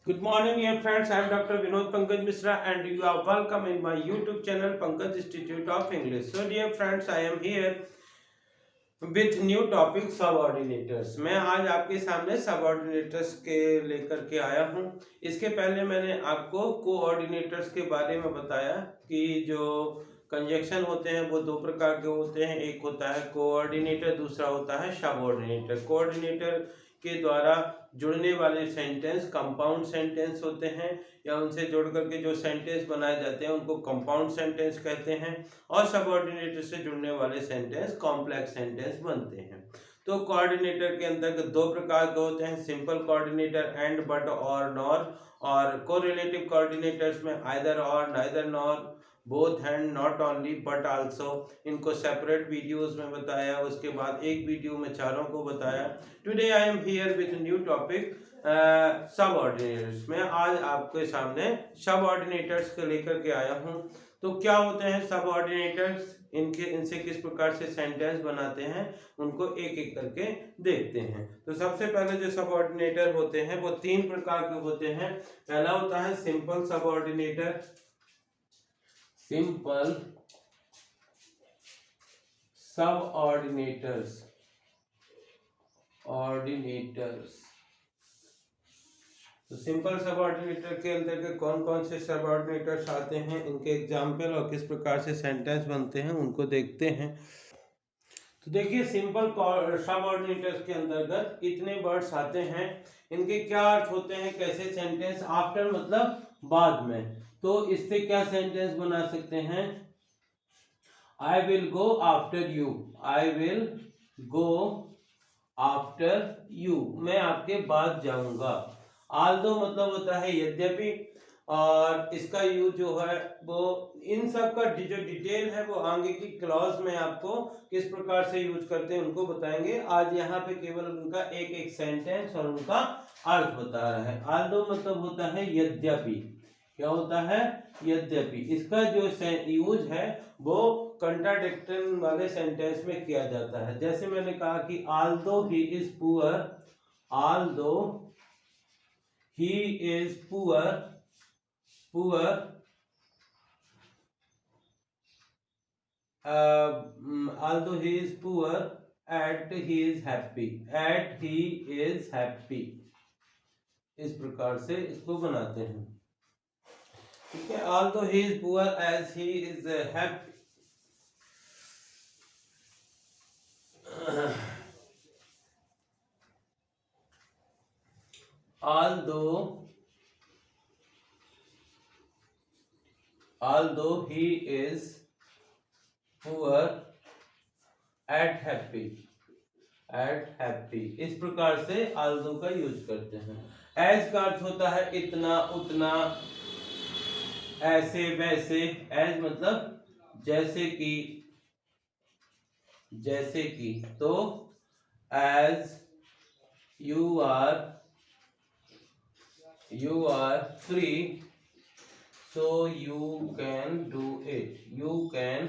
Good morning, dear friends. I am Dr. Vinod Pankaj Misra, and you are welcome in my YouTube channel Pankaj Institute of English. So, dear friends, I am here with new topic subordinators. मैं आज आपके सामने सबऑर्डिनेटर्स के लेकर के आया हूं। इसके पहले मैंने आपको कोऑर्डिनेटर्स के बारे में बताया कि जो कंजक्शन होते हैं वो दो प्रकार के होते हैं। एक होता है कोऑर्डिनेटर, दूसरा होता है सबऑर्डिनेटर। कोऑर्डिनेटर के द्वारा जुड़ने वाले सेंटेंस कंपाउंड सेंटेंस होते हैं, या उनसे जोड़ करके जो सेंटेंस बनाए जाते हैं उनको कंपाउंड सेंटेंस कहते हैं। और सबऑर्डिनेटर से जुड़ने वाले सेंटेंस कॉम्प्लेक्स सेंटेंस बनते हैं। तो कोऑर्डिनेटर के अंतर्गत दो प्रकार के होते हैं, सिंपल कोऑर्डिनेटर एंड, बट, और, नॉर। और कोरिलेटिव कोऑर्डिनेटर्स में आइदर और, neither nor, both and, not only but also. इनको सेपरेट वीडियोस में बताया, उसके बाद एक वीडियो में चारों को बताया। Today I am here with new topic subordinators. मैं आज आपके सामने सबऑर्डिनेटर्स को लेकर के आया हूं। तो क्या होते हैं सबऑर्डिनेटर्स, इनसे किस प्रकार से सेंटेंस बनाते हैं, उनको एक एक करके देखते हैं। तो सबसे पहले जो सबऑर्डिनेटर होते हैं वो तीन प्रकार के होते हैं। पहला होता है सिंपल सबऑर्डिनेटर, सिंपल सबऑर्डिनेटर्स, ऑर्डिनेटर्स। तो सिंपल सबऑर्डिनेटर के अंतर्गत कौन कौन से सबऑर्डिनेटर्स आते हैं, इनके एग्जाम्पल और किस प्रकार से सेंटेंस बनते हैं उनको देखते हैं। तो देखिए, सिंपल सबऑर्डिनेटर्स के अंतर्गत कितने वर्ड्स आते हैं, इनके क्या अर्थ होते हैं, कैसे सेंटेंस। आफ्टर मतलब बाद में, तो इससे क्या सेंटेंस बना सकते हैं। I will go after you, I will go after you, मैं आपके बाद जाऊंगा। आल्दो मतलब होता है यद्यपि, और इसका यूज जो है वो इन सब का जो डिटेल है वो आगे की क्लॉज में आपको किस प्रकार से यूज करते हैं उनको बताएंगे। आज यहाँ पे केवल उनका एक एक सेंटेंस और उनका अर्थ बता रहा है। आल्दो मतलब होता है यद्यपि, क्या होता है, यद्यपि। इसका जो यूज है वो कंट्राडिक्शन वाले सेंटेंस में किया जाता है। जैसे मैंने कहा कि Aldous he is poor, Aldous he is poor, poor, although he is poor, at he is happy, at he is happy। इस प्रकार से इसको बनाते हैं। ठीक है, although he is poor, as he is happy। although he is poor, at happy, at happy। इस प्रकार से although का यूज करते हैं। as का अर्थ होता है इतना, उतना, ऐसे, वैसे। as मतलब जैसे कि, जैसे कि। तो as you are free, so you can do it, you can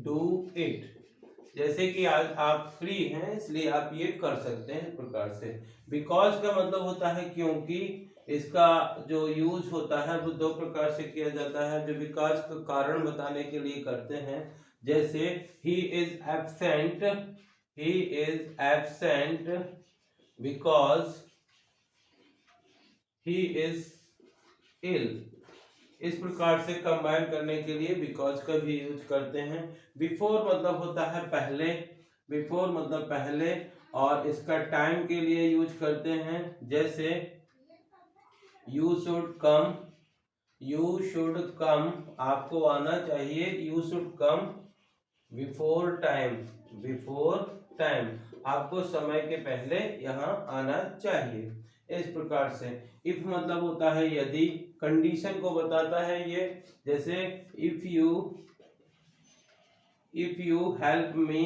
do it। जैसे कि आज आप फ्री हैं इसलिए आप ये कर सकते हैं, इस प्रकार से। बिकॉज का मतलब होता है क्योंकि। इसका जो यूज होता है वो दो प्रकार से किया जाता है, जो बिकॉज का कारण बताने के लिए करते हैं। जैसे he is absent, he is absent because he is ill. इस प्रकार से कंबाइन करने के लिए बिकॉज का भी यूज करते हैं। बिफोर मतलब होता है पहले, बिफोर मतलब पहले, और इसका टाइम के लिए यूज करते हैं। जैसे you should come, you should come, आपको आना चाहिए, you should come before time, before time, आपको समय के पहले यहाँ आना चाहिए। इस प्रकार से इफ मतलब होता है यदि, कंडीशन को बताता है ये। जैसे if you help me,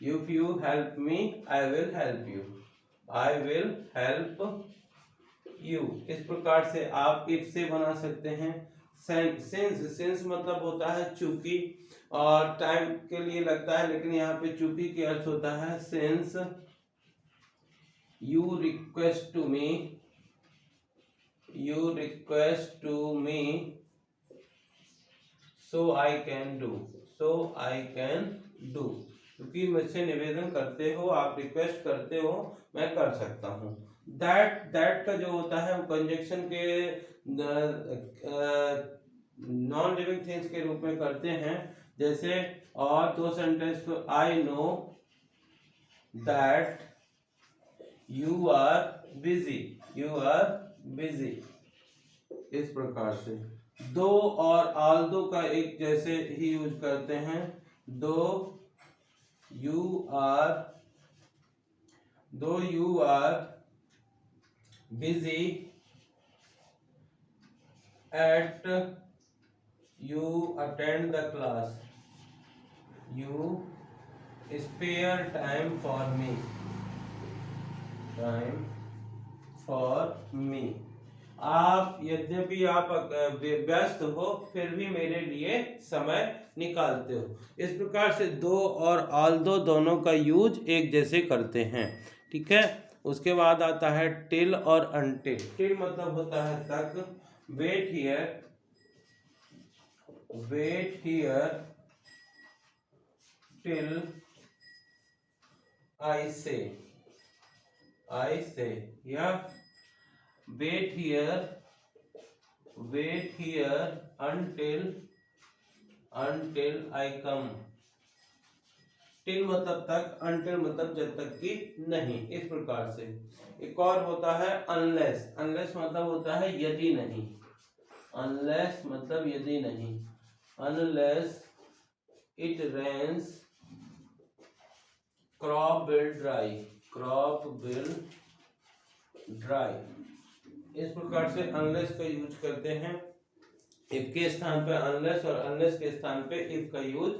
if you help me, I will help you, I will help you. इस प्रकार से आप इफ से बना सकते हैं। सिंस मतलब होता है चूंकि, और टाइम के लिए लगता है, लेकिन यहाँ पे चूंकि के अर्थ होता है since you request to me, you request to me so I can do, so I can do, क्योंकि मुझसे निवेदन करते हो, आप रिक्वेस्ट करते हो, मैं कर सकता हूँ। दैट का जो होता है वो कंजक्शन के नॉन लिविंग थिंग्स के रूप में करते हैं। जैसे और दो सेंटेंस को, I know that you are busy, you are busy, इस प्रकार से। दो और आल्दो का एक जैसे ही यूज करते हैं। Though you are, though you are busy at you attend the class, you spare time for me, time for me। आप यद्यपि आप व्यस्त हो फिर भी मेरे लिए समय निकालते हो। इस प्रकार से दो और ऑल्दो दोनों का यूज एक जैसे करते हैं, ठीक है। उसके बाद आता है टिल और अनटिल। टिल मतलब होता है तक, wait here, wait here till I say, I say, या wait here, wait here until I come। Till मतलब तक, अनटिल मतलब जब तक कि नहीं, इस प्रकार से। एक और होता है अनलेस। अनलेस मतलब होता है यदि नहीं, अनलेस मतलब यदि नहीं, unless it rains crop will dry, crop will dry. इस प्रकार से अनलेस का यूज करते हैं। इफ के स्थान पे अनलेस और अनलेस के स्थान पे इफ का यूज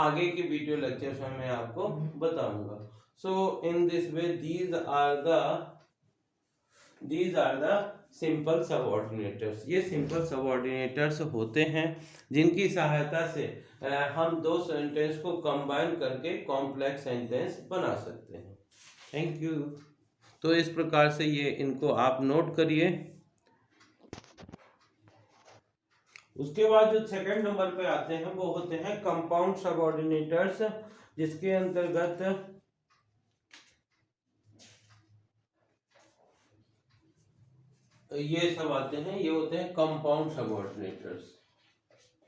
आगे की वीडियो लेक्चर्स में मैं आपको बताऊंगा। So in this way these are the simple subordinators. ये सिंपल सबऑर्डिनेटर्स होते हैं जिनकी सहायता से हम दो सेंटेंस को कंबाइन करके कॉम्प्लेक्स सेंटेंस बना सकते हैं। Thank you. तो इस प्रकार से ये इनको आप नोट करिए। उसके बाद जो सेकंड नंबर पे आते हैं वो होते हैं कंपाउंड सबऑर्डिनेटर्स, जिसके अंतर्गत ये सब आते हैं। ये होते हैं कंपाउंड सबऑर्डिनेटर्स,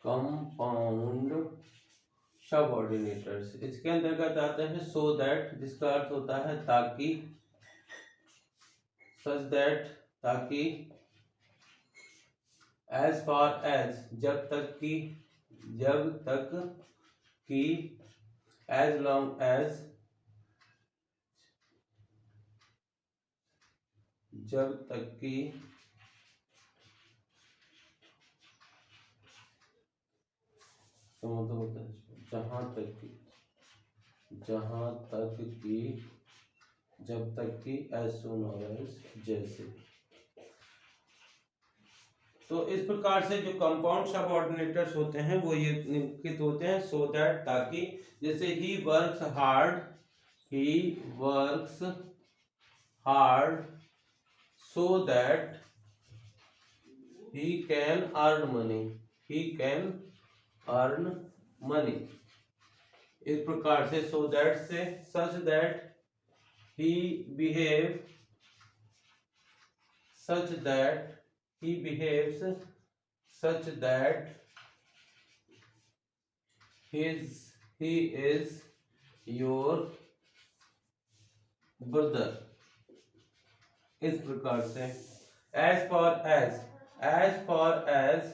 कंपाउंड सबऑर्डिनेटर्स। इसके अंतर्गत आते हैं सो दैट, जिसका अर्थ होता है ताकि, सच दैट ताकि, एज फार एज जब तक कि, जब तक कि, एज लॉन्ग एज जब तक कि, मतलब होता है जहां तक कि, जहां तक कि, जब तक कि, एज सुन और एज जैसे। तो इस प्रकार से जो कंपाउंड सबऑर्डिनेटर्स होते हैं वो ये निम्नलिखित होते हैं। सो दैट ताकि, जैसे he works hard, he works hard so that he can earn money, he can earn money। इस प्रकार से so that से such that he behave, such that he behaves, such that he is your brother। इस प्रकार से as far as, as far as,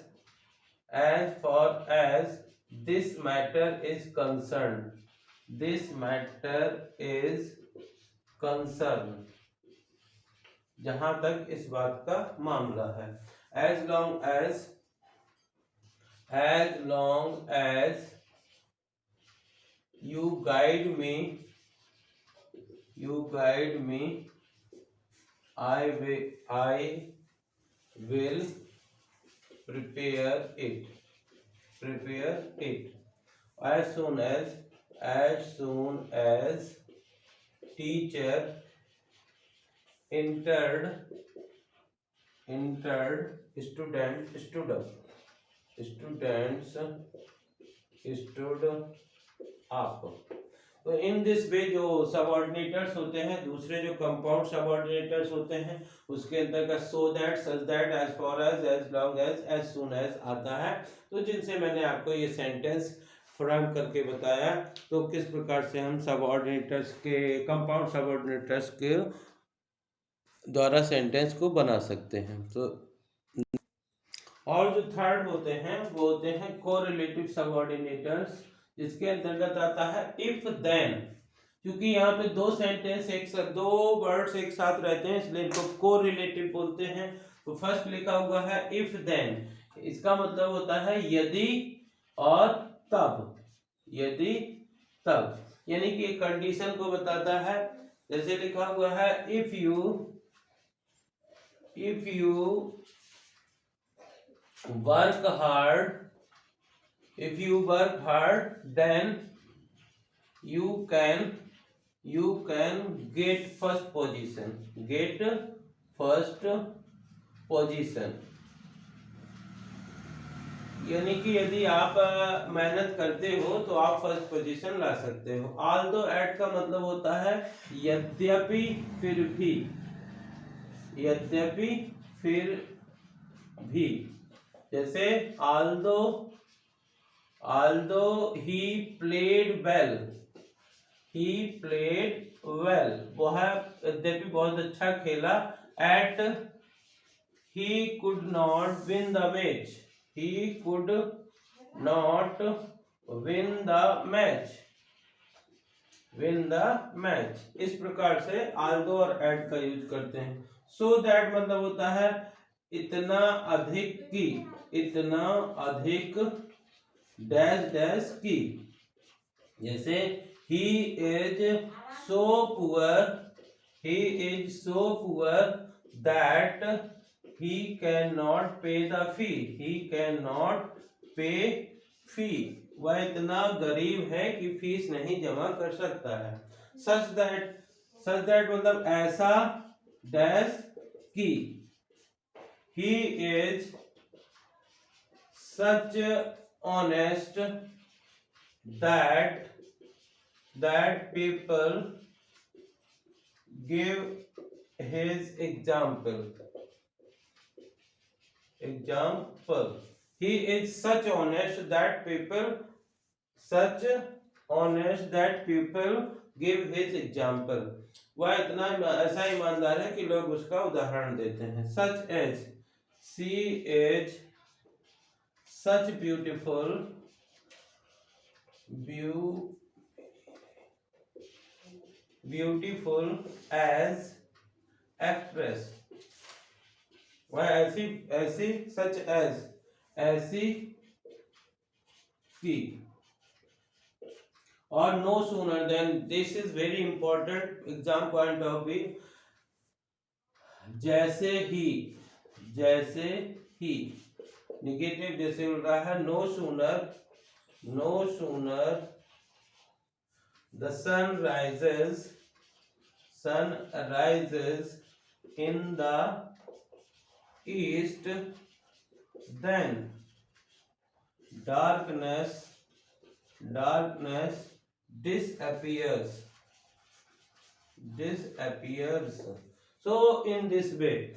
as far as this matter is concerned, this matter is concerned, जहां तक इस बात का मामला है। as long as, as long as you guide me, you guide me, I will prepare it, prepare it। as soon as, as soon as teacher entered entered, student stood up, students stood up. तो इन this वे जो सबऑर्डिनेटर्स होते हैं, दूसरे जो compound सबऑर्डिनेटर्स होते हैं, उसके अंतर्गत so that, such that, as far as long as soon as आता है। तो जिनसे मैंने आपको ये सेंटेंस फ्रेम करके बताया, तो किस प्रकार से हम सबऑर्डिनेटर्स के, कंपाउंड सबऑर्डिनेटर्स के द्वारा सेंटेंस को बना सकते हैं। तो और जो थर्ड होते हैं वो होते हैं कोरिलेटिव सबऑर्डिनेटर्स, जिसके अंतर्गत आता है इफ देन। क्योंकि यहाँ पे दो सेंटेंस एक साथ, दो वर्ड्स एक साथ रहते हैं, इसलिए इनको कोरिलेटिव बोलते हैं। तो फर्स्ट लिखा हुआ है इफ देन, इसका मतलब होता है यदि और तब, यदि तब, यानी कि एक कंडीशन को बताता है। जैसे लिखा हुआ है if you work hard, if you work hard then you can get first position, get first position। यानी कि यदि आप मेहनत करते हो तो आप फर्स्ट पोजीशन ला सकते हो। ऑल्दो एट का मतलब होता है यद्यपि फिर भी, यद्यपि फिर भी। जैसे although he played well, वो है यद्यपि बहुत अच्छा खेला। at he could not win the match, he could not win the match। इस प्रकार से although और at का यूज करते हैं। so that मतलब होता है इतना अधिक की, इतना अधिक डैश डैश की। जैसे he is so poor that he cannot pay the fee, वह इतना गरीब है कि फीस नहीं जमा कर सकता है। such that मतलब ऐसा डैश की। He is such honest that people give his example। He is such honest that people give his example। वह इतना ऐसा ईमानदार है कि लोग उसका उदाहरण देते हैं। such as, she is such beautiful as actress, वह ऐसी such as ऐसी की। और no sooner than, this is very important exam point of view। जैसे ही निगेटिव जैसे बोल रहा है no sooner the sun rises in the east then darkness disappears। So in this way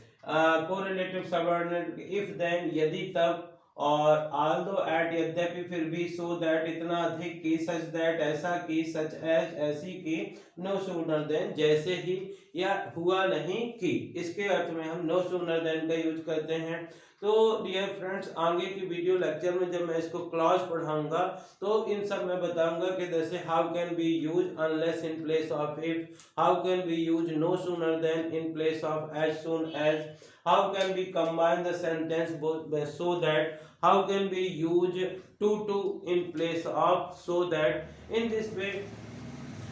correlative subordinate if then यदि तब, और although at यद्यपि फिर भी, so that इतना अधिक की, such that ऐसा की, such as ऐसी की, no sooner than जैसे ही या हुआ नहीं कि। इसके अर्थ में हम no sooner than का यूज करते हैं। तो डियर फ्रेंड्स, आगे की वीडियो लेक्चर में जब मैं इसको क्लॉज पढ़ाऊंगा तो इन सब में बताऊंगा कि जैसे how can be use unless in place of if, how can be use no sooner than in place of as soon as, how can be combine the sentence so that, how can we use to in place of so that। in this way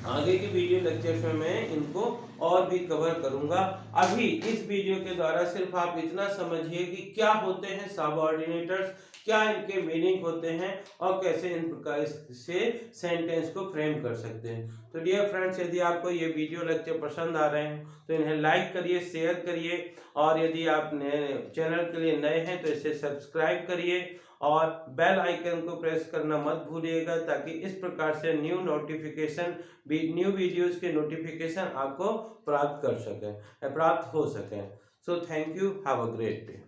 आगे के video lectures में मैं इनको और भी cover करूंगा। अभी इस वीडियो के द्वारा सिर्फ आप इतना समझिए कि क्या होते हैं सबऑर्डिनेटर्स, क्या इनके मीनिंग होते हैं और कैसे इन प्रकार से सेंटेंस को फ्रेम कर सकते हैं। तो डियर फ्रेंड्स, यदि आपको ये वीडियो लेक्चर पसंद आ रहे हैं तो इन्हें लाइक करिए, शेयर करिए, और यदि आप चैनल के लिए नए हैं तो इसे सब्सक्राइब करिए और बेल आइकन को प्रेस करना मत भूलिएगा, ताकि इस प्रकार से न्यू वीडियोस के नोटिफिकेशन आपको प्राप्त हो सके। So thank you, have a great day.